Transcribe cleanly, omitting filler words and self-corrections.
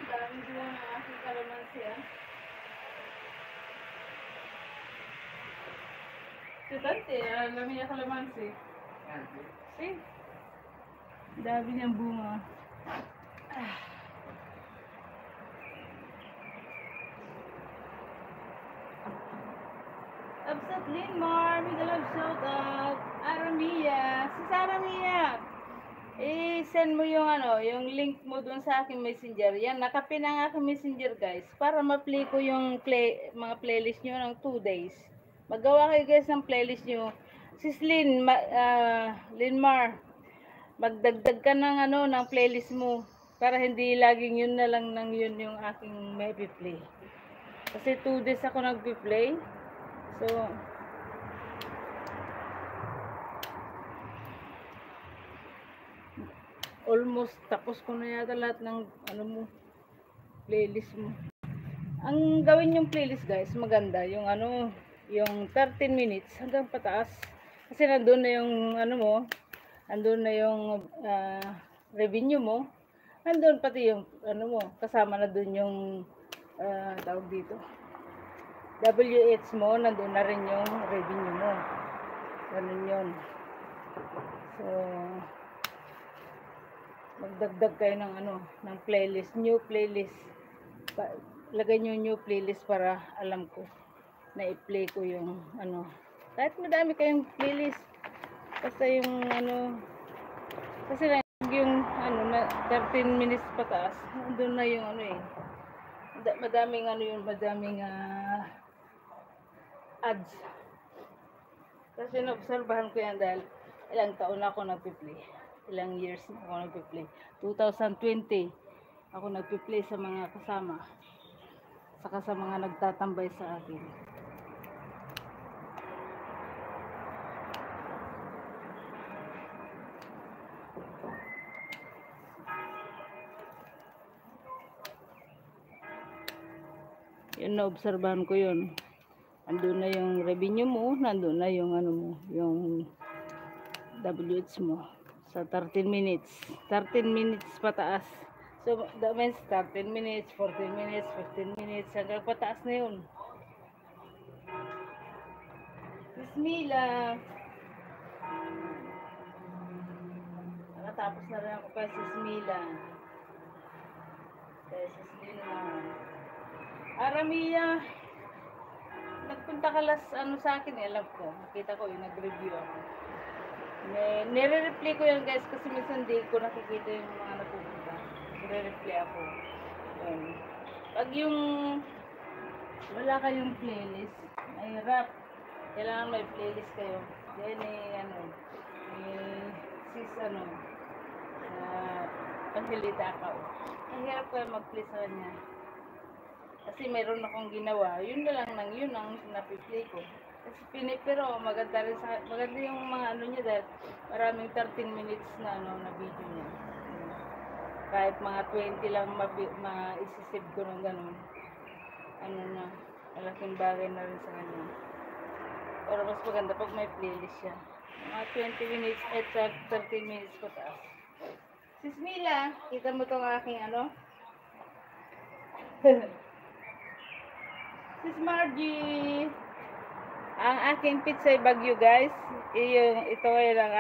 Dami din ang aking kalamansi, ah. Si Tante, alam niya kalamansi. Si? Dami niyang bunga. Upset Linmar, may love shout out. Aramia, si Saramia. I-send mo yung yung link mo dun sa aking messenger. Yan, nakapin ang aking messenger, guys. Para ma-play ko yung mga playlist nyo ng 2 days. Magawa kayo, guys, ng playlist nyo. Sis Linmar, magdagdag ka ng ng playlist mo. Para hindi laging yun na lang ng yun yung aking may play. Kasi 2 days ako nag-play. So, almost tapos ko na yata lahat ng playlist mo. Ang gawin yung playlist, guys, maganda yung yung 13 minutes hanggang pataas. Kasi nandoon na yung mo, nandoon na yung revenue mo. Nandoon pati yung mo, kasama na doon yung tawag dito. WH mo, nandoon na rin yung revenue mo. Ganun yun. So, magdagdag kayo ng ng playlist, new playlist. Lagay nyo new playlist para alam ko na i-play ko yung kahit madami kayong playlist. Basta yung kasi lang yung na 13 minutes pataas, nandun na yung madaming madaming ads. Kasi naobserbahan ko yan dahil ilang taon na ako nagpi-play. Ilang years na ako nagpi-play. 2020 ako nagpi-play sa mga kasama. Saka sa mga nagtatambay sa akin. Yun, naobserbahan ko yun. Andun na yung revenue mo, nandun na yung mo, yung WH mo. Sa 13 minutes. 13 minutes pataas. So, that means 13 minutes, 14 minutes, 15 minutes, hanggang pataas na yun. Bismillah. Nakatapos na rin ako kay Sismila. Kay Sislina. Aramia. Nagpunta ka sa akin, alam ko. Nakita ko yung nag-review ako. Nire-reply ko yan, guys, kasi minsan di ko nakikita yung mga napupunta. Nire-reply ako. Yan. Pag yung wala kayong playlist, mahirap. Kailangan may playlist kayo. Then sis Panghilita ka. Ang hirap kayo mag-play sa kanya. Kasi mayroon akong ginawa. Yun na lang yun ang napi-play ko. Kasi pero maganda rin maganda yung mga niya dahil maraming 13 minutes na na video niya. Kahit mga 20 lang ma-isisave ko ng ganun. Na, malaking bagay na rin sa kanya. Pero mas maganda pag may playlist siya. Mga 20 minutes at 13 minutes pa taas. Sis Mila, kita mo tong aking Sis Margie, ang aking pizza ay bagyo, guys. Ito ay lang